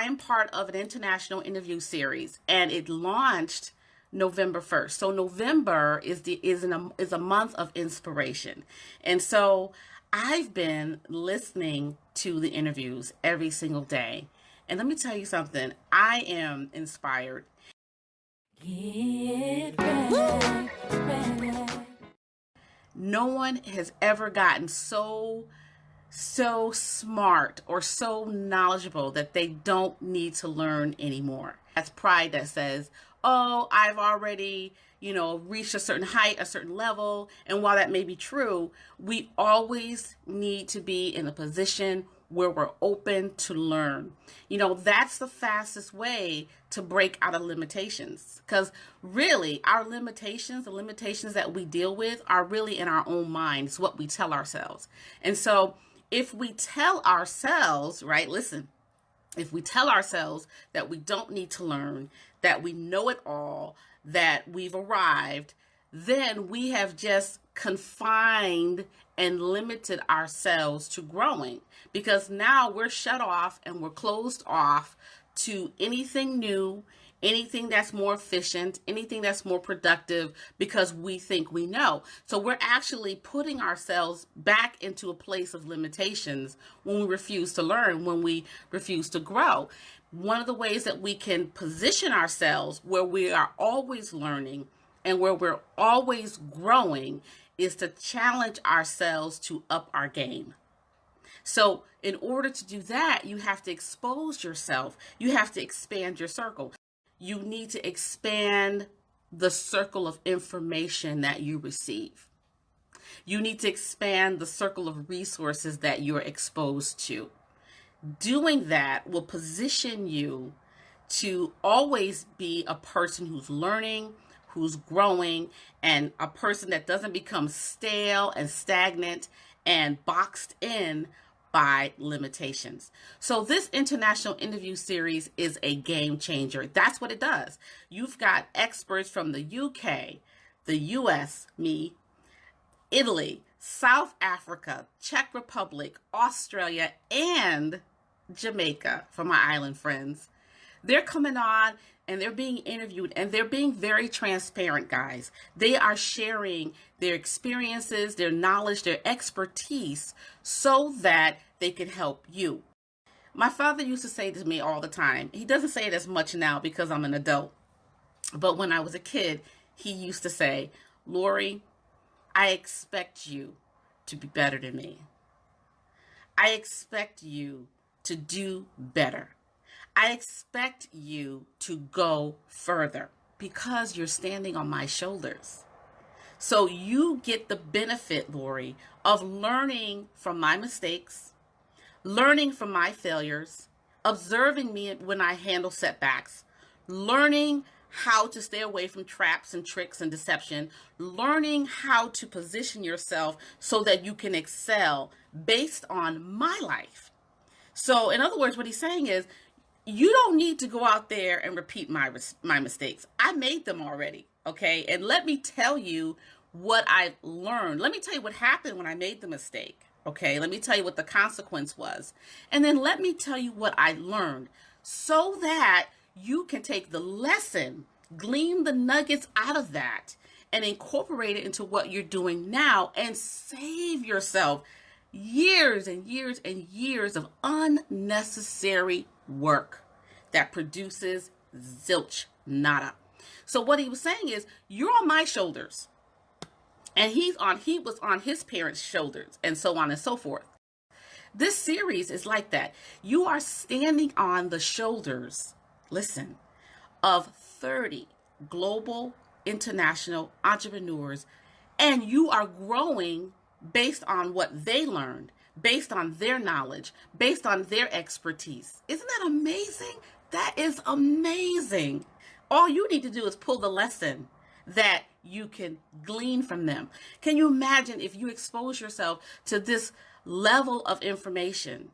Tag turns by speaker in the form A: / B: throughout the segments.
A: I am part of an international interview series, and it launched November 1st. So November is a month of inspiration. And so I've been listening to the interviews every single day. And let me tell you something, I am inspired. Get ready. No one has ever gotten so smart or so knowledgeable that they don't need to learn anymore. That's pride that says, oh, I've already, reached a certain height, a certain level. And while that may be true, we always need to be in a position where we're open to learn. That's the fastest way to break out of limitations. Because really, our limitations, the limitations that we deal with are really in our own minds, what we tell ourselves. And so if we tell ourselves, right, listen, if we tell ourselves that we don't need to learn, that we know it all, that we've arrived, then we have just confined and limited ourselves to growing, because now we're shut off and we're closed off to anything new, anything that's more efficient, anything that's more productive, because we think we know. So we're actually putting ourselves back into a place of limitations when we refuse to learn, when we refuse to grow. One of the ways that we can position ourselves where we are always learning and where we're always growing is to challenge ourselves to up our game. So in order to do that, you have to expose yourself. You have to expand your circle. You need to expand the circle of information that you receive. You need to expand the circle of resources that you're exposed to. Doing that will position you to always be a person who's learning, who's growing, and a person that doesn't become stale and stagnant and boxed in by limitations. So this international interview series is a game changer. That's what it does. You've got experts from the UK, the US, me, Italy, South Africa, Czech Republic, Australia, and Jamaica for my island friends. They're coming on and they're being interviewed, and they're being very transparent, guys. They are sharing their experiences, their knowledge, their expertise, so that they can help you. My father used to say to me all the time, he doesn't say it as much now because I'm an adult, but when I was a kid, he used to say, Lori, I expect you to be better than me. I expect you to do better. I expect you to go further because you're standing on my shoulders. So you get the benefit, Lori, of learning from my mistakes, learning from my failures, observing me when I handle setbacks, learning how to stay away from traps and tricks and deception, learning how to position yourself so that you can excel based on my life. So in other words, what he's saying is, you don't need to go out there and repeat my mistakes. I made them already, okay? And let me tell you what I learned. Let me tell you what happened when I made the mistake, okay? Let me tell you what the consequence was. And then let me tell you what I learned so that you can take the lesson, glean the nuggets out of that, and incorporate it into what you're doing now and save yourself years and years and years of unnecessary work that produces zilch, nada. So what he was saying is, you're on my shoulders, and he was on his parents' shoulders, and so on and so forth. This series is like that. You are standing on the shoulders, listen, of 30 global international entrepreneurs, and you are growing based on what they learned, based on their knowledge, based on their expertise. Isn't that amazing? That is amazing. All you need to do is pull the lesson that you can glean from them. Can you imagine if you expose yourself to this level of information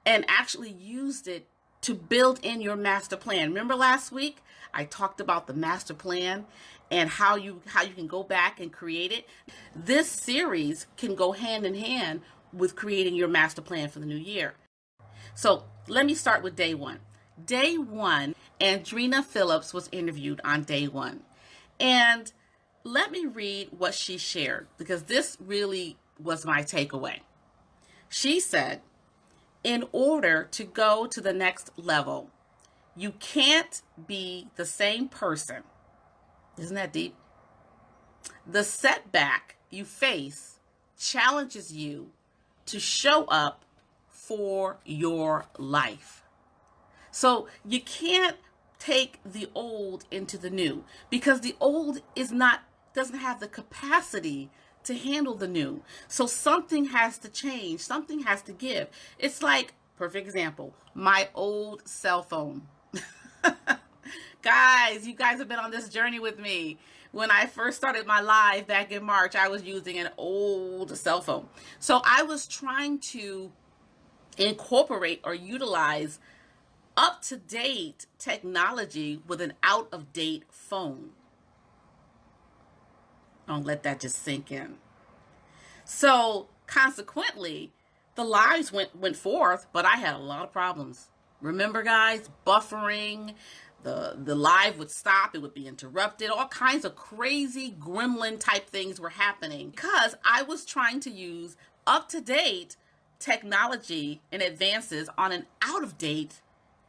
A: and actually used it to build in your master plan? Remember last week I talked about the master plan and how you can go back and create it. This series can go hand in hand with creating your master plan for the new year. So let me start with day one. day one, and Drina Phillips was interviewed on day one. And let me read what she shared, because this really was my takeaway. She said, in order to go to the next level, you can't be the same person. Isn't that deep? The setback you face challenges you to show up for your life. So you can't take the old into the new, because the old doesn't have the capacity to handle the new. So something has to change, something has to give. It's like, perfect example, my old cell phone. Guys, you guys have been on this journey with me. When I first started my live back in March, I was using an old cell phone. So I was trying to incorporate or utilize up-to-date technology with an out-of-date phone. Don't let that just sink in. So consequently, the lives went forth, but I had a lot of problems. Remember, guys, buffering, the live would stop, it would be interrupted, all kinds of crazy gremlin type things were happening because I was trying to use up-to-date technology and advances on an out-of-date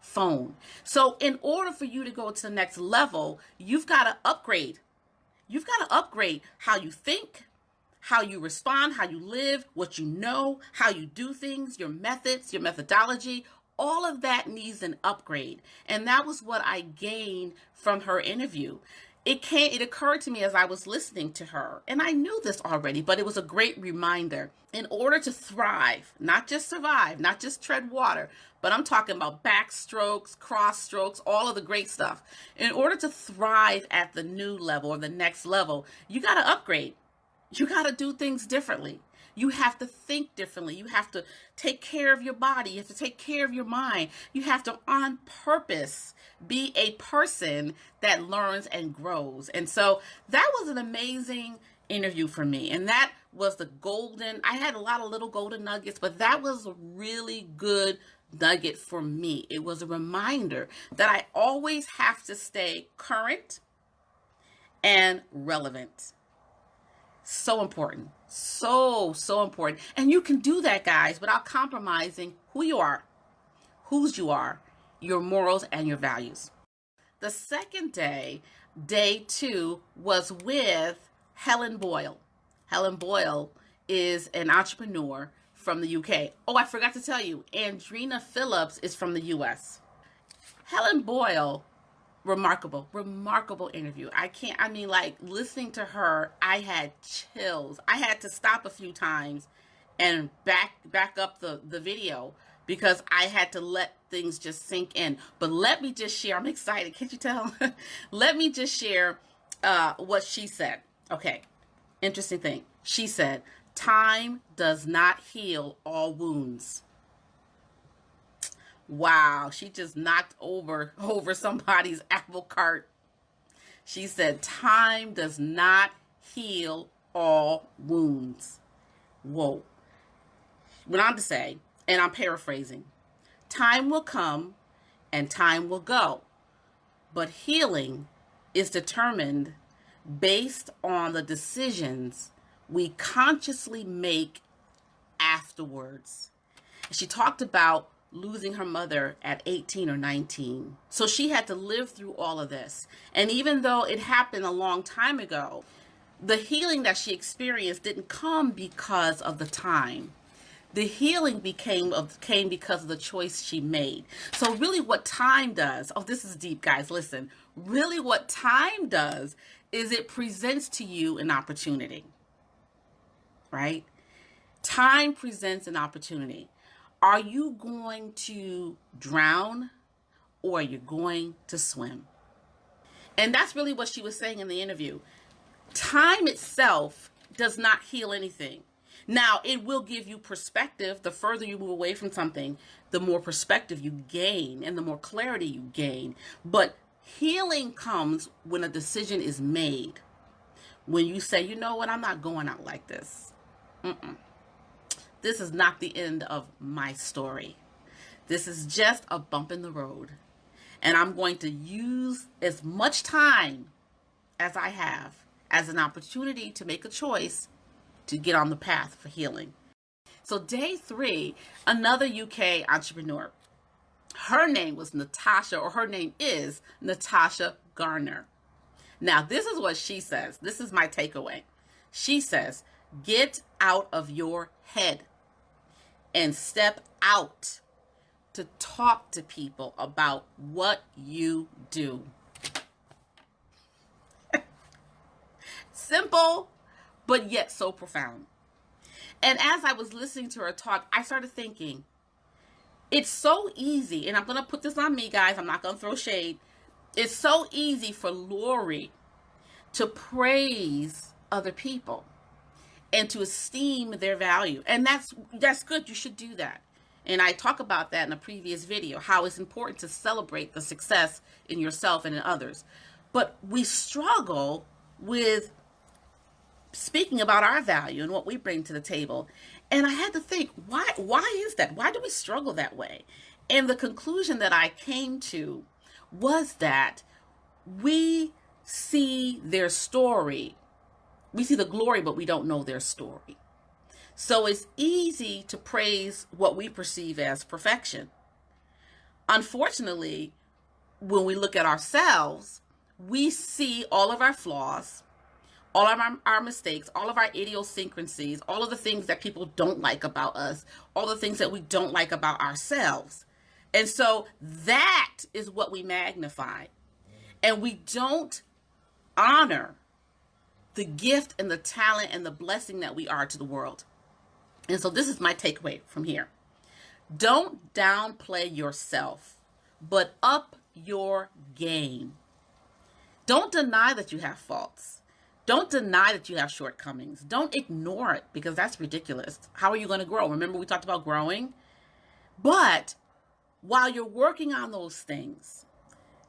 A: phone. So in order for you to go to the next level, you've got to upgrade. You've got to upgrade how you think, how you respond, how you live, what you know, how you do things, your methods, your methodology. All of that needs an upgrade. And that was what I gained from her interview. It occurred to me as I was listening to her, and I knew this already, but it was a great reminder. In order to thrive, not just survive, not just tread water, but I'm talking about backstrokes, cross strokes, all of the great stuff. In order to thrive at the new level or the next level, you got to upgrade. You got to do things differently. You have to think differently. You have to take care of your body. You have to take care of your mind. You have to, on purpose, be a person that learns and grows. And so that was an amazing interview for me. And that was I had a lot of little golden nuggets, but that was a really good nugget for me. It was a reminder that I always have to stay current and relevant. So important. So important. And you can do that, guys, without compromising who you are, whose you are, your morals, and your values. The second day, day 2, was with Helen Boyle. Helen Boyle is an entrepreneur from the UK. Oh, I forgot to tell you, and Drina Phillips is from the US. Helen Boyle, remarkable interview. Listening to her, I had chills. I had to stop a few times and back up the video because I had to let things just sink in. But let me just share, I'm excited, can't you tell? Let me just share what she said. Okay, interesting thing. She said, time does not heal all wounds. Wow, she just knocked over somebody's apple cart. She said, time does not heal all wounds. Whoa. Went on to say, and I'm paraphrasing, time will come and time will go, but healing is determined based on the decisions we consciously make afterwards. She talked about losing her mother at 18 or 19. So she had to live through all of this. And even though it happened a long time ago, the healing that she experienced didn't come because of the time. The healing came because of the choice she made. So really what time does, oh, this is deep, guys, listen. Really what time does is it presents to you an opportunity, right? Time presents an opportunity. Are you going to drown or are you going to swim? And that's really what she was saying in the interview. Time itself does not heal anything. Now, it will give you perspective. The further you move away from something, the more perspective you gain and the more clarity you gain. But healing comes when a decision is made. When you say, you know what, I'm not going out like this. This is not the end of my story. This is just a bump in the road. And I'm going to use as much time as I have as an opportunity to make a choice to get on the path for healing. So day 3, another UK entrepreneur. Her name was Natasha, or her name is Natasha Garner. Now, this is what she says. This is my takeaway. She says, get out of your head and step out to talk to people about what you do. Simple, but yet so profound. And as I was listening to her talk, I started thinking, it's so easy, and I'm going to put this on me, guys. I'm not going to throw shade. It's so easy for Lori to praise other people and to esteem their value. And that's good. You should do that. And I talk about that in a previous video, how it's important to celebrate the success in yourself and in others. But we struggle with speaking about our value and what we bring to the table. And I had to think, why is that? Why do we struggle that way? And the conclusion that I came to was that we see their story. We see the glory, but we don't know their story. So it's easy to praise what we perceive as perfection. Unfortunately, when we look at ourselves, we see all of our flaws, all of our mistakes, all of our idiosyncrasies, all of the things that people don't like about us, all the things that we don't like about ourselves. And so that is what we magnify. And we don't honor the gift and the talent and the blessing that we are to the world. And so this is my takeaway from here. Don't downplay yourself, but up your game. Don't deny that you have faults. Don't deny that you have shortcomings. Don't ignore it, because that's ridiculous. How are you going to grow? Remember, we talked about growing. But while you're working on those things,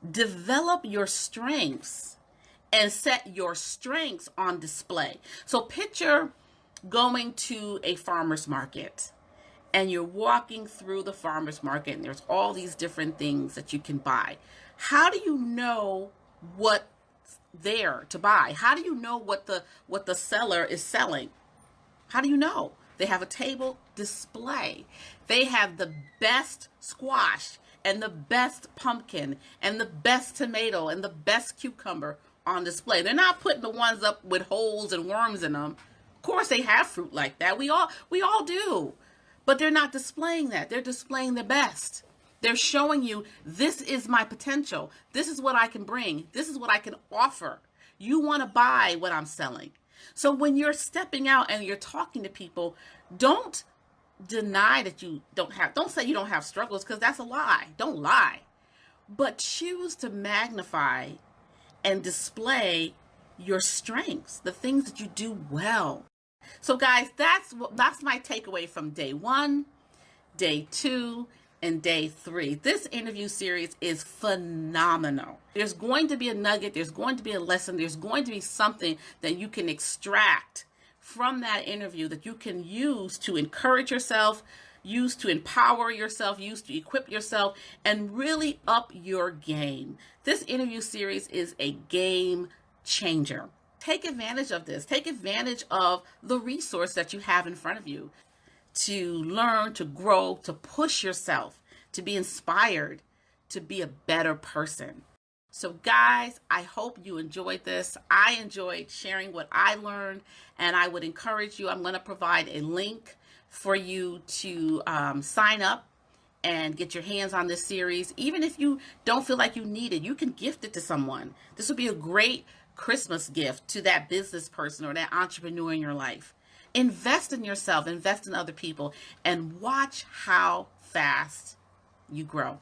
A: develop your strengths and set your strengths on display. So picture going to a farmer's market, and you're walking through the farmer's market, and there's all these different things that you can buy. How do you know what's there to buy? How do you know what the seller is selling? How do you know? They have a table display. They have the best squash and the best pumpkin and the best tomato and the best cucumber on display. They're not putting the ones up with holes and worms in them. Of course they have fruit like that. We all do. But they're not displaying that. They're displaying the best. They're showing you, this is my potential. This is what I can bring. This is what I can offer. You want to buy what I'm selling. So when you're stepping out and you're talking to people, don't deny that you don't say you don't have struggles, because that's a lie. Don't lie. But choose to magnify and display your strengths, the things that you do well. So guys, that's my takeaway from day 1, day 2, and day 3. This interview series is phenomenal. There's going to be a nugget, there's going to be a lesson, there's going to be something that you can extract from that interview that you can use to encourage yourself, use to empower yourself, use to equip yourself, and really up your game. This interview series is a game changer. Take advantage of this. Take advantage of the resource that you have in front of you to learn, to grow, to push yourself, to be inspired, to be a better person. So guys, I hope you enjoyed this. I enjoyed sharing what I learned, and I would encourage you, I'm going to provide a link for you to sign up and get your hands on this series. Even if you don't feel like you need it, you can gift it to someone. This would be a great Christmas gift to that business person or that entrepreneur in your life. Invest in yourself, invest in other people, and watch how fast you grow.